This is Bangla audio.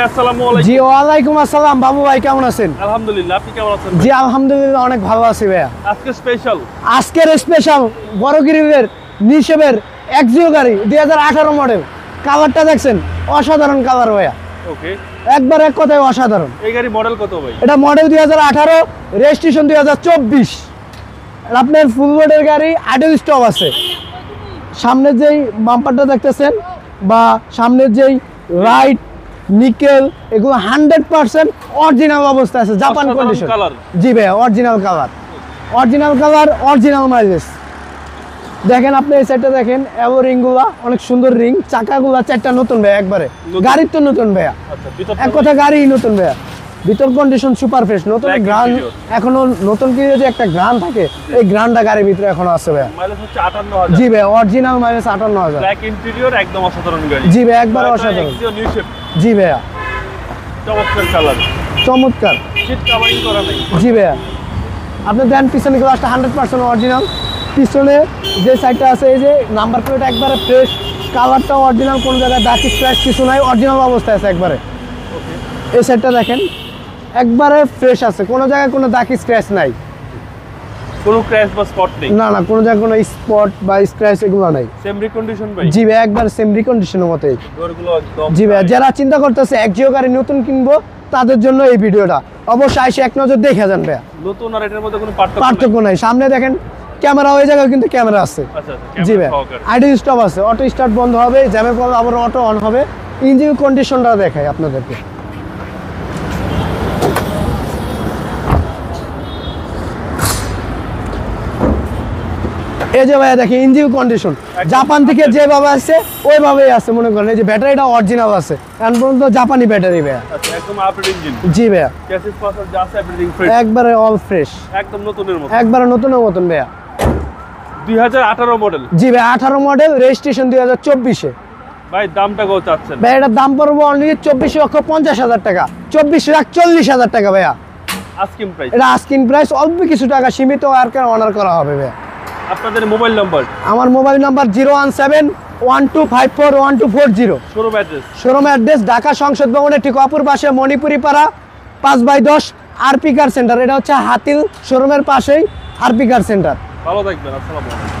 আসসালামু আলাইকুম। জি ওয়ালাইকুম আসসালাম বাবু ভাই, কেমন আছেন? আলহামদুলিল্লাহ, আপনি কেমন আছেন? জি আলহামদুলিল্লাহ অনেক ভালো আছি ভাইয়া। আজকের স্পেশাল বড় গিরিবের নিশেবের এক্সিও গাড়ি 2018 মডেল। কালারটা দেখছেন, অসাধারণ কালার ভাইয়া। ওকে, একবার এক কথায় অসাধারণ। এই গাড়ি মডেল কত ভাই? এটা মডেল 2018, রেজিস্ট্রেশন 2024। আপনার ফুল বোর্ডের গাড়ি, আইডল স্টপ আছে। সামনের যেই বাম্পারটা দেখতেছেন বা সামনের যেই রাইট নিকেল, এগুলো 100% অরিজিনাল অবস্থা আছে, জাপান কন্ডিশন। জি ভাইয়া, অরিজিনাল কালার, অরিজিনাল মাইলেজ। দেখেন আপনি এই সাইডটা দেখেন, এভো রিংগুলা অনেক সুন্দর রিং, চাকাগুলা চারটা নতুন ভাইয়া, একবারে গাড়ির তো নতুন ভাইয়া। এক কথা গাড়ি নতুন ভাইয়া, ভিতর কন্ডিশন সুপার ফ্রেশ। নতুন গ্রান, এখনো নতুন কি যে একটা গ্রান থাকে, এই গ্রানটা গাড়ির ভিতরে এখনো আছে ভাইয়া। মাইলেজ হচ্ছে 58000। জি ভাইয়া, অরিজিনাল মাইলেজ 58000। ব্ল্যাক ইন্টেরিয়র, একদম অসাধারণ গাড়ি। জি ভাইয়া, একবার অসাধারণ। জি ভাইয়া, চমৎকার কালার, চমৎকার। সিট কভারিং করা নাই। জি ভাইয়া, আপনি দেন পিছনে গ্লাসটা 100% অরিজিনাল। পিছনে যে সাইডটা আছে, এই যে নাম্বার প্লেট একবারে ফ্রেশ, কালারটাও অরিজিনাল, কোনো জায়গায় দাগ স্ক্র্যাচ কিছু নাই, অরিজিনাল অবস্থায় আছে একবারে। এই সাইডটা দেখেন, একবারে ফ্রেশ আছে, কোনো জায়গায় কোনো দাগ স্ক্র্যাচ নাই, কোনো ক্র্যাশ বা স্পট নেই। না না, কোনো জায়গায় কোনো স্পট বা স্ক্র্যাচ এগুলো নাই। সেম রিকন্ডিশন ভাই? জি ভাই, একবার সেম রিকন্ডিশনের মতোই। ডোরগুলো একদম। জি ভাই, যারা চিন্তা করতেছে এক্সিও গাড়ি নতুন কিনবো, তাদের জন্য এই ভিডিওটা অবশ্যই এসে এক নজর দেখে যান ভাইয়া। নতুন আর এটার মধ্যে কোনো পার্থক্য নাই। সামনে দেখেন ক্যামেরা, ওই জায়গায় কিন্তু ক্যামেরা আছে। আচ্ছা, জি ভাই, আইডল স্টপ আছে, অটো স্টার্ট বন্ধ হবে, জ্যামে পড়লে আবার অটো অন হবে। ইঞ্জিন কন্ডিশনটা দেখাই আপনাদেরকে। এই যে ভাইয়া দেখি ইঞ্জিন কন্ডিশন, জাপান থেকে যেভাবে আসছে ওইভাবেই আছে। মনে করেন এই যে ব্যাটারিটা অরিজিনাল আছে, এখন পর্যন্ত জাপানি ব্যাটারি ভাইয়া। আচ্ছা, একদম আপডেট ইঞ্জিন। জি ভাইয়া, চ্যাসিস পাসার যা আছে এভরিথিং ফ্রেশ, একবারে অল ফ্রেশ, একদম নতুনের মতো, একবারে নতুনের মতন ভাইয়া। 2018 মডেল। জি ভাই, 18 মডেল, রেজিস্ট্রেশন 2024-এ। ভাই দামটা কত চাচ্ছেন? ভাই এটার দাম পড়বে অনলি 24,50,000 টাকা, 24,40,000 টাকা ভাইয়া। Asking price? এটা আস্কিং প্রাইস, অল্প কিছু টাকা সীমিত আর কেন অনার করা হবে ভাইয়া। আপনাদের মোবাইল নাম্বার? আমার mobile number 01712541240। Showroom address? Showroom address Dhaka সংসদ ভবনের ঠিক অপর পাশে মণিপুরি পাড়া 5/10 আরপি কার সেন্টার। এটা হচ্ছে হাতিল শোরুমের পাশেই আরপি কার সেন্টার। ভালো থাকবেন, আসসালামু আলাইকুম।